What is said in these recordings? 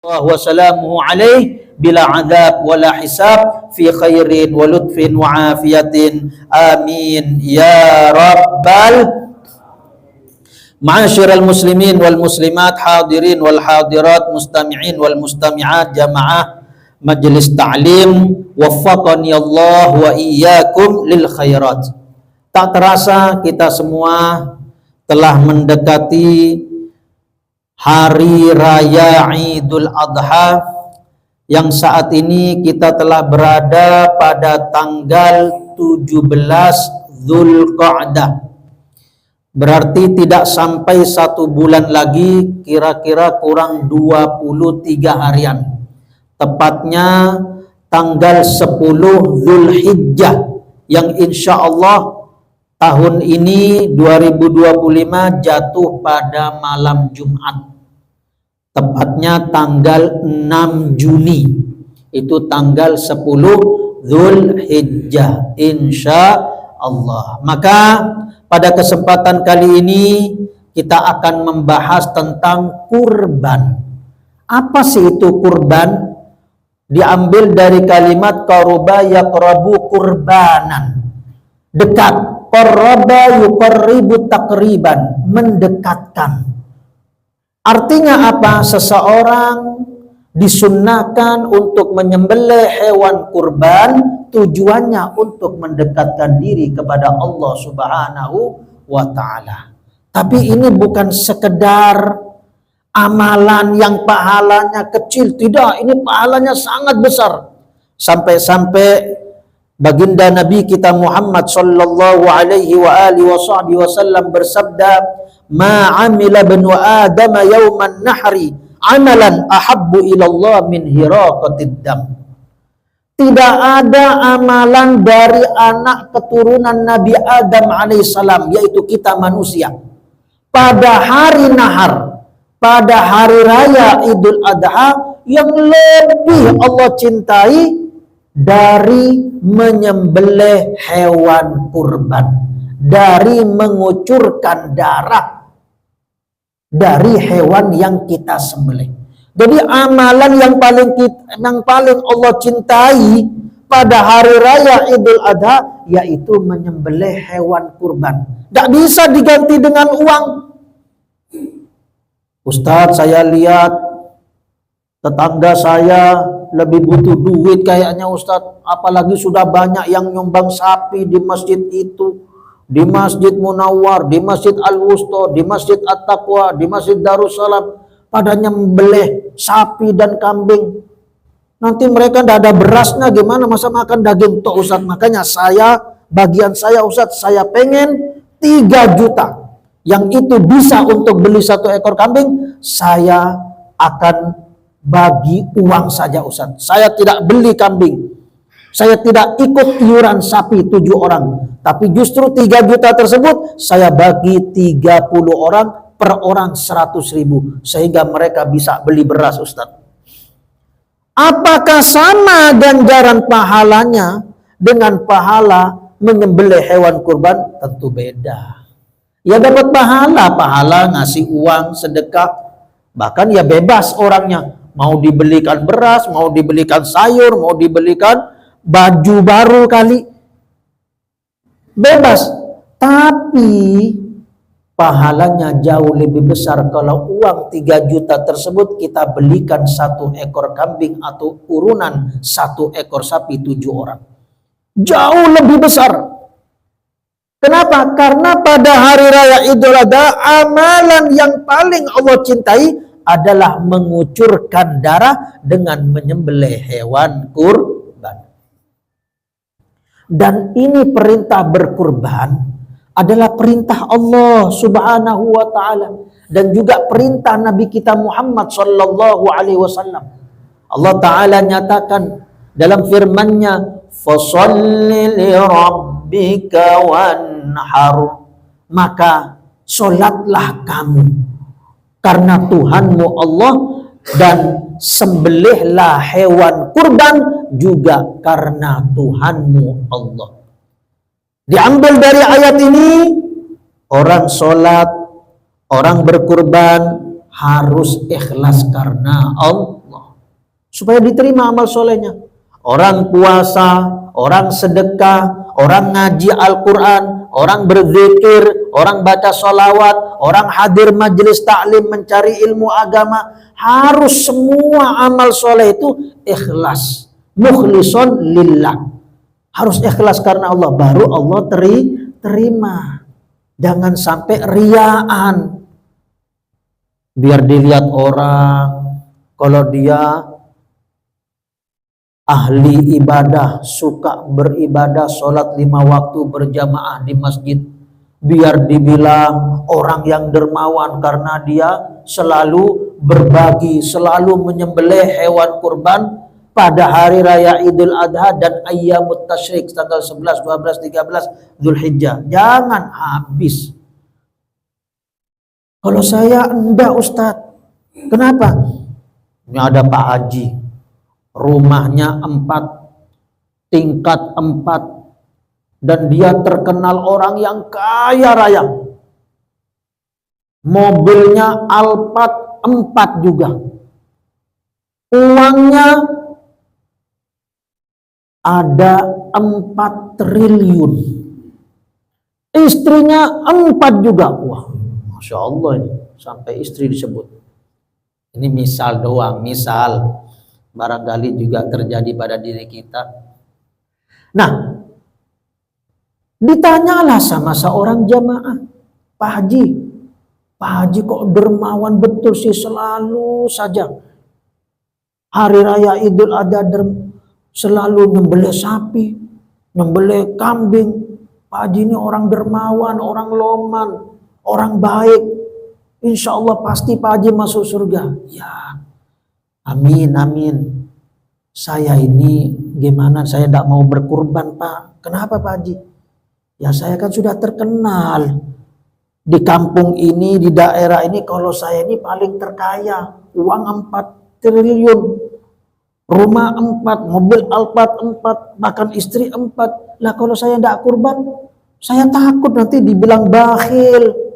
wa salamuhu alaih bila adab wala hisab fi khairin wa lutfin wa afiyatin amin ya rabbal ma'asyiral muslimin wal muslimat, hadirin wal hadirat, mustami'in wal mustami'at, jamaah majelis ta'lim, waffaqani Allah wa iyyakum lil khairat. Tak terasa kita semua telah mendekati Hari Raya Idul Adha yang saat ini kita telah berada pada tanggal 17 Dzulqa'dah. Berarti tidak sampai 1 bulan lagi, kira-kira kurang 23 harian. Tepatnya tanggal 10 Dzulhijjah yang insya Allah tahun ini 2025 jatuh pada malam Jumat. Tepatnya tanggal 6 Juni. Itu tanggal 10 Dzulhijjah insya Allah. Maka pada kesempatan kali ini kita akan membahas tentang kurban. Apa sih itu kurban? Diambil dari kalimat qaruba yaqrabu kurbanan. Dekat. Qarraba yuqarribu taqriban, mendekatkan. Artinya apa? Seseorang disunnahkan untuk menyembelih hewan kurban, tujuannya untuk mendekatkan diri kepada Allah Subhanahu wa ta'ala. Tapi ini bukan sekedar amalan yang pahalanya kecil, tidak, ini pahalanya sangat besar. Sampai-sampai baginda Nabi kita Muhammad sallallahu alaihi wa alihi wasallam bersabda, "Ma 'amila banu Adam yauman nahri 'amalan ahabbu ila Allah min hiraqatid dam." Tidak ada amalan dari anak keturunan Nabi Adam alaihissalam, yaitu kita manusia, pada hari nahar, pada hari raya Idul Adha, yang lebih Allah cintai dari menyembelih hewan kurban, dari mengucurkan darah dari hewan yang kita sembelih. Jadi amalan yang paling Allah cintai pada hari raya Idul Adha yaitu menyembelih hewan kurban. Tidak bisa diganti dengan uang. Ustadz, saya lihat tetangga saya lebih butuh duit kayaknya Ustadz, apalagi sudah banyak yang nyumbang sapi di masjid itu, di Masjid Munawwar, di Masjid Al-Wusta, di Masjid At-Taqwa, di Masjid Darussalam, pada nyembelih sapi dan kambing. Nanti mereka tidak ada berasnya, gimana masa makan daging toh Ustadz? Makanya bagian saya Ustadz, saya pengen 3 juta yang itu bisa untuk beli 1 ekor kambing, saya akan bagi uang saja Ustaz. Saya tidak beli kambing. Saya tidak ikut iuran sapi 7 orang. Tapi justru 3 juta tersebut saya bagi 30 orang, per orang 100.000. Sehingga mereka bisa beli beras Ustaz. Apakah sama ganjaran pahalanya dengan pahala menyembelih hewan kurban? Tentu beda. Ya dapat pahala ngasih uang, sedekah. Bahkan ya bebas orangnya. Mau dibelikan beras, mau dibelikan sayur, mau dibelikan baju baru kali. Bebas. Tapi pahalanya jauh lebih besar kalau uang 3 juta tersebut kita belikan 1 ekor kambing atau urunan 1 ekor sapi 7 orang. Jauh lebih besar. Kenapa? Karena pada hari raya Idul Adha amalan yang paling Allah cintai adalah mengucurkan darah dengan menyembelih hewan kurban. Dan ini perintah berkurban adalah perintah Allah Subhanahu wa ta'ala dan juga perintah Nabi kita Muhammad sallallahu alaihi wasallam. Allah Ta'ala nyatakan dalam firman-Nya, "Fasholli li rabbika wanhar." Maka solatlah kamu karena Tuhanmu Allah, dan sembelihlah hewan kurban juga karena Tuhanmu Allah. Diambil dari ayat ini, orang sholat, orang berkurban harus ikhlas karena Allah. supaya diterima amal solehnya. Orang puasa, orang sedekah, orang ngaji Al-Quran, orang berzikir, orang baca sholawat, orang hadir majelis taklim mencari ilmu agama, harus semua amal soleh itu ikhlas, mukhlishon lillah. Harus ikhlas karena Allah, baru Allah terima. Jangan sampai riaan, biar dilihat orang kalau dia ahli ibadah, suka beribadah, sholat 5 waktu berjamaah di masjid, biar dibilang orang yang dermawan karena dia selalu berbagi, selalu menyembelih hewan kurban pada hari raya Idul Adha dan ayyamut tasyrik tanggal 11, 12, 13 Zulhijjah. Jangan habis. Kalau saya enggak Ustadz. Kenapa? Ini ada Pak Haji, rumahnya 4, tingkat 4, dan dia terkenal orang yang kaya raya. Mobilnya Alphard 4 juga. Uangnya ada 4 triliun. Istrinya 4 juga. Wah, Masya Allah ini, sampai istri disebut. Ini misal doang, misal. Barangkali juga terjadi pada diri kita. Nah, ditanyalah sama seorang jamaah, Pak Haji kok dermawan betul sih, selalu saja hari raya Idul Adha selalu nyembelih sapi, nyembelih kambing. Pak Haji ini orang dermawan, orang loman, orang baik. Insya Allah pasti Pak Haji masuk surga. Ya, amin, amin. Saya ini gimana, saya tidak mau berkurban Pak. Kenapa Pak Haji? Ya saya kan sudah terkenal. Di kampung ini, di daerah ini, kalau saya ini paling terkaya. Uang 4 triliun. Rumah 4, mobil Alphard 4, bahkan istri 4. Lah kalau saya tidak kurban, saya takut nanti dibilang bakhil.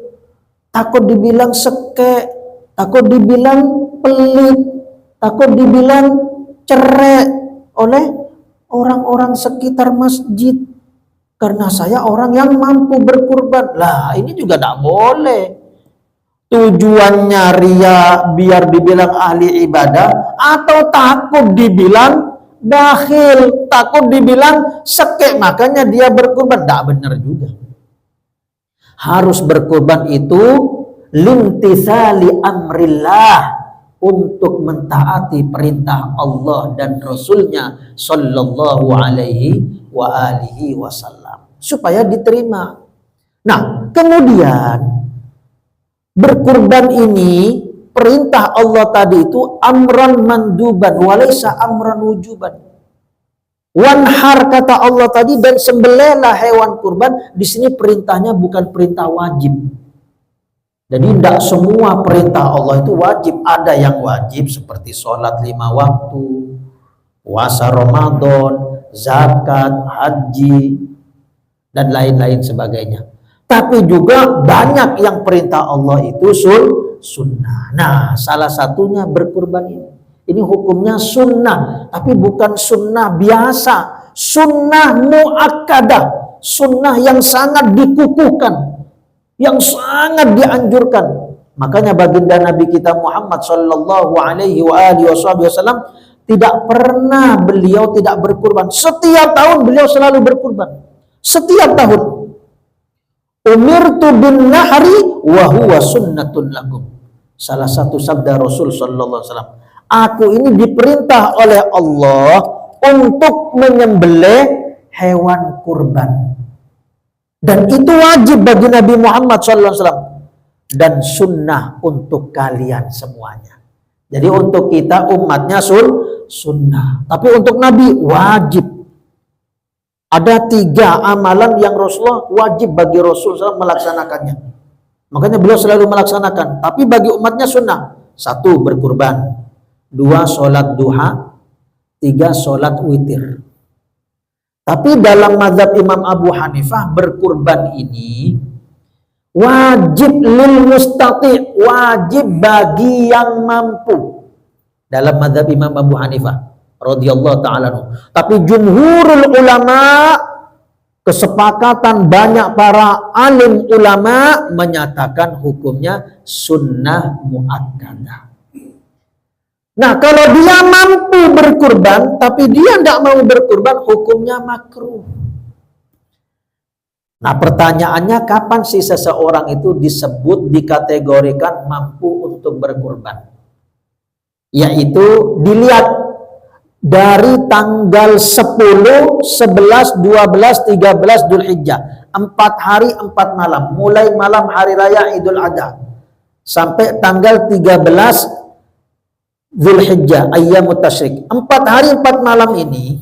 Takut dibilang sekek. Takut dibilang pelit. Takut dibilang cerai oleh orang-orang sekitar masjid. Karena saya orang yang mampu berkurban. Lah ini juga tidak boleh. Tujuannya ria biar dibilang ahli ibadah, atau takut dibilang bakhil, takut dibilang sekek, makanya dia berkurban. Tidak benar juga. Harus berkurban itu limtisali amrillah, untuk mentaati perintah Allah dan Rasulnya Sallallahu Alaihi wa alihi wasallam, supaya diterima. Nah, kemudian berkurban ini, perintah Allah tadi itu amran manduban walaysa amran wujuban. Wanhar kata Allah tadi, dan sembelihlah hewan kurban. Di sini perintahnya bukan perintah wajib. Jadi tidak semua perintah Allah itu wajib. Ada yang wajib seperti sholat 5 waktu, puasa Ramadan, zakat, haji, dan lain-lain sebagainya. Tapi juga banyak yang perintah Allah itu sunnah. Nah, salah satunya berkurban ini. Ini hukumnya sunnah, tapi bukan sunnah biasa. Sunnah muakkadah, sunnah yang sangat dikukuhkan, yang sangat dianjurkan. Makanya baginda Nabi kita Muhammad Sallallahu Alaihi Wasallam tidak pernah beliau tidak berkurban. Setiap tahun beliau selalu berkurban. Setiap tahun. Umirtu bin nahri wa huwa sunnatun lakum. Salah satu sabda Rasul Sallallahu Alaihi Wasallam. Aku ini diperintah oleh Allah untuk menyembelih hewan kurban. Dan itu wajib bagi Nabi Muhammad SAW. Dan sunnah untuk kalian semuanya. Jadi untuk kita umatnya sunnah. Tapi untuk Nabi wajib. Ada 3 amalan yang Rasulullah wajib bagi Rasul SAW melaksanakannya. Makanya beliau selalu melaksanakan. Tapi bagi umatnya sunnah. 1, berkurban. 2, sholat duha. 3, sholat witir. Tapi dalam mazhab Imam Abu Hanifah, berkurban ini wajib lil mustati', wajib bagi yang mampu. dalam mazhab Imam Abu Hanifah radhiyallahu taala anhu. Tapi jumhurul ulama, kesepakatan banyak para alim ulama menyatakan hukumnya sunnah muakkadah. Nah, kalau dia mampu berkurban tapi dia tidak mau berkurban, hukumnya makruh. Nah, pertanyaannya kapan sih seseorang itu disebut, dikategorikan mampu untuk berkurban? Yaitu dilihat dari tanggal 10, 11, 12, 13 Dzulhijjah. 4 hari 4 malam. Mulai malam hari raya Idul Adha sampai tanggal 13 Dzulhijjah, ayyamut tasyrik. 4 hari 4 malam ini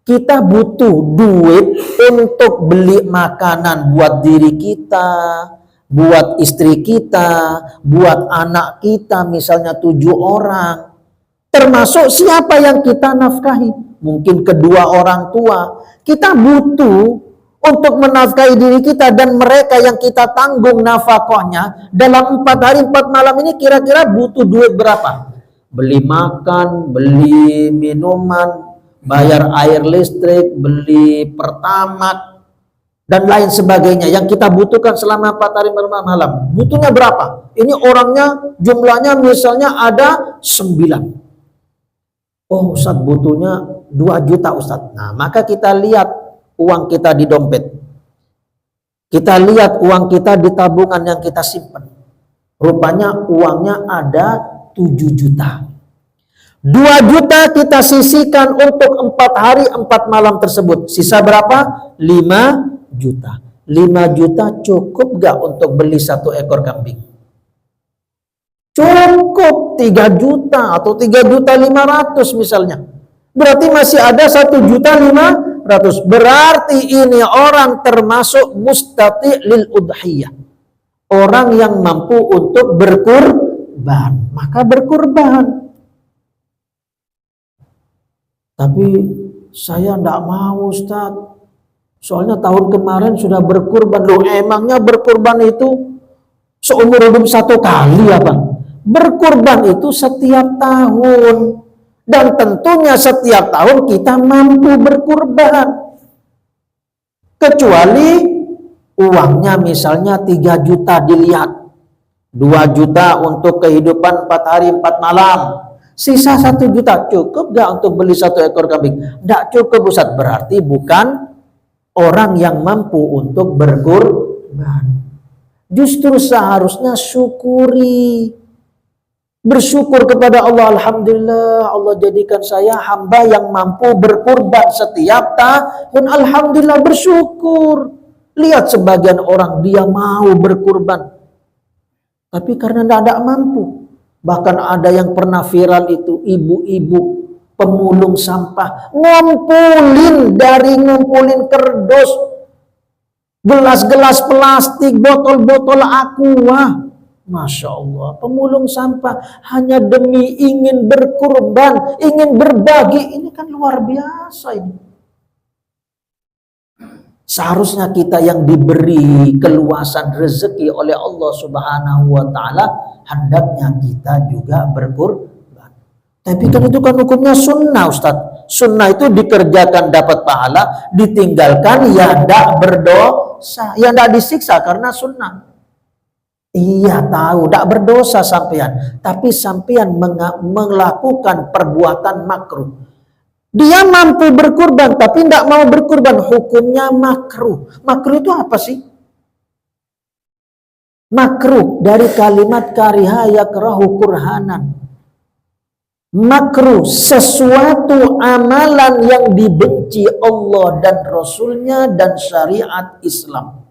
kita butuh duit untuk beli makanan buat diri kita, buat istri kita, buat anak kita, misalnya 7 orang. Termasuk siapa yang kita nafkahi. Mungkin kedua orang tua. Kita butuh untuk menafkahi diri kita dan mereka yang kita tanggung nafkahnya. Dalam 4 hari 4 malam ini kira-kira butuh duit berapa? Beli makan, beli minuman, bayar air listrik, beli pertamak, dan lain sebagainya yang kita butuhkan selama 4 hari 4 malam. Butuhnya berapa? Ini orangnya jumlahnya misalnya ada 9. Oh Ustaz, butuhnya 2 juta Ustaz. Nah, maka kita lihat uang kita di dompet. Kita lihat uang kita di tabungan yang kita simpan. Rupanya uangnya ada 7 juta. 2 juta kita sisihkan untuk 4 hari 4 malam tersebut. Sisa berapa? 5 juta. 5 juta cukup gak untuk beli 1 ekor kambing? Cukup 3 juta atau 3 juta 500 misalnya. Berarti masih ada 1 juta 500. Berarti ini orang termasuk mustati lil udhiyah. Orang yang mampu untuk berkurban. Maka berkurban. Tapi saya tidak mau Ustaz. Soalnya tahun kemarin sudah berkurban. Loh, emangnya berkurban itu seumur hidup 1 kali apa? Berkurban itu setiap tahun. Dan tentunya setiap tahun kita mampu berkurban. Kecuali uangnya misalnya 3 juta dilihat. 2 juta untuk kehidupan 4 hari 4 malam. Sisa 1 juta cukup gak untuk beli 1 ekor kambing? Tidak cukup Ustaz. Berarti bukan orang yang mampu untuk berkurban. Justru seharusnya syukuri. Bersyukur kepada Allah. Alhamdulillah Allah jadikan saya hamba yang mampu berkurban setiap tahun. Alhamdulillah, bersyukur. Lihat sebagian orang dia mau berkurban. Tapi karena tidak mampu. Bahkan ada yang pernah viral itu, ibu-ibu pemulung sampah. Ngumpulin kerdus, gelas-gelas plastik, botol-botol aqua. Masya Allah, pemulung sampah hanya demi ingin berkurban, ingin berbagi. Ini kan luar biasa ini. Seharusnya kita yang diberi keluasan rezeki oleh Allah Subhanahu wa Ta'ala, hendaknya kita juga berkurban. Tapi kan itu kan hukumnya sunnah Ustaz. Sunnah itu dikerjakan dapat pahala, ditinggalkan ya tidak berdosa, ya tidak disiksa karena sunnah. Iya tahu, tidak berdosa sampean, tapi sampean melakukan perbuatan makruh. Dia mampu berkurban, tapi tidak mau berkurban, hukumnya makruh. Makruh itu apa sih? Makruh dari kalimat kariha yakrahu kurhanan. Makruh, sesuatu amalan yang dibenci Allah dan Rasulnya dan syariat Islam.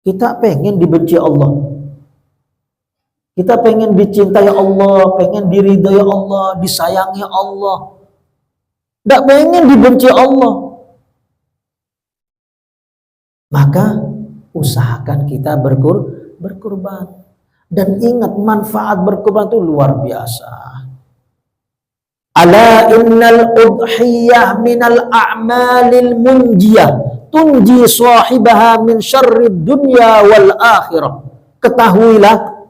Kita pengen dibenci Allah. Kita pengen dicintai Allah, pengen diridhai Allah, disayangi Allah. Tidak pengen dibenci Allah. Maka usahakan kita berkurban. Dan ingat manfaat berkurban itu luar biasa. Ala innal udhiyah minal a'malil munjiyah. Tunji sahibaha min syarrid dunya wal akhirah. Ketahuilah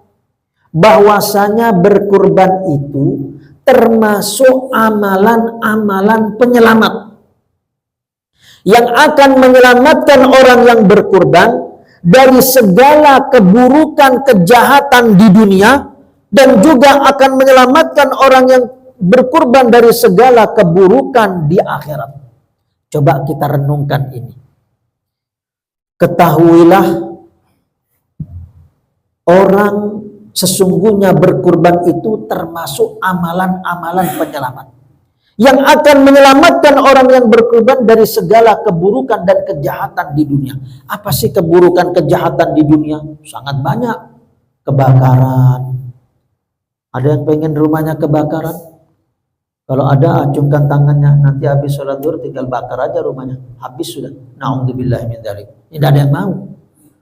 bahwasanya berkurban itu termasuk amalan-amalan penyelamat yang akan menyelamatkan orang yang berkurban dari segala keburukan, kejahatan di dunia, dan juga akan menyelamatkan orang yang berkurban dari segala keburukan di akhirat. Coba kita renungkan ini. Ketahuilah, orang sesungguhnya berkurban itu termasuk amalan-amalan penyelamat yang akan menyelamatkan orang yang berkurban dari segala keburukan dan kejahatan di dunia. Apa sih keburukan kejahatan di dunia? Sangat banyak. Kebakaran. Ada yang pengen rumahnya kebakaran? Kalau ada, acungkan tangannya. Nanti habis sholat zuhur tinggal bakar aja rumahnya. Habis sudah. Na'udzubillah min dzalik. Tidak ada yang mau.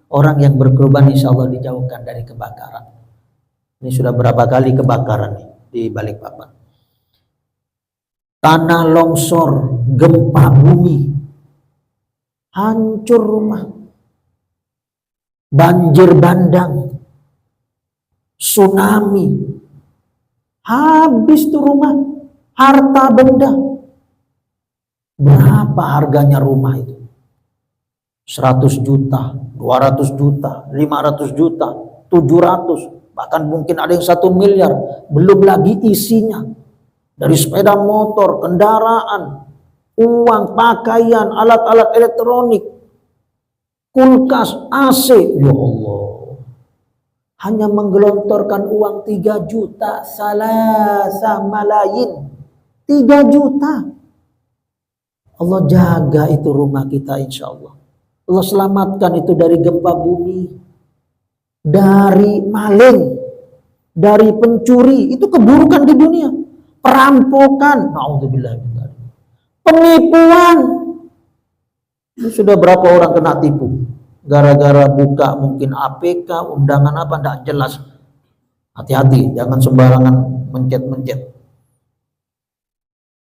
Orang yang berkorban insya Allah dijauhkan dari kebakaran. Ini sudah berapa kali kebakaran nih di Balikpapan. Tanah longsor, gempa bumi, hancur rumah, banjir bandang, tsunami, habis tuh rumah, harta benda. Berapa harganya rumah itu? 100 juta, 200 juta, 500 juta, 700, bahkan mungkin ada yang 1 miliar, belum lagi isinya. Dari sepeda motor, kendaraan, uang, pakaian, alat-alat elektronik, kulkas, AC. Ya Allah. Hanya menggelontorkan uang 3 juta, salasa malayin. 3 juta. Allah jaga itu rumah kita insya Allah. Allah selamatkan itu dari gempa bumi, dari maling, dari pencuri. Itu keburukan di dunia. Perampokan, na'udzubillah, penipuan. Ini sudah berapa orang kena tipu gara-gara buka mungkin APK, undangan apa enggak jelas. Hati-hati, jangan sembarangan mencet-mencet.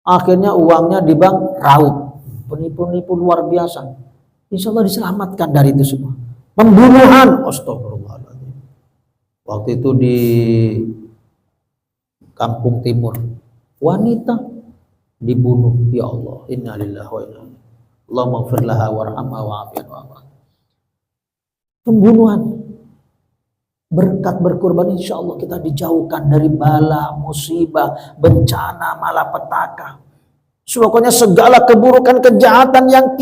Akhirnya uangnya di bank raub. Penipu-penipu luar biasa. Insya Allah diselamatkan dari itu semua. Pembunuhan, astagfirullahaladzim. Waktu itu di Kampung Timur, wanita dibunuh. Ya Allah, innalillahi wa inna ilaihi. Allahumma ighfir laha warhamha wa'afiha wa'afiha. Pembunuhan. Berkat berkorban insya Allah kita dijauhkan dari bala, musibah, bencana, malapetaka. Pokoknya segala keburukan, kejahatan yang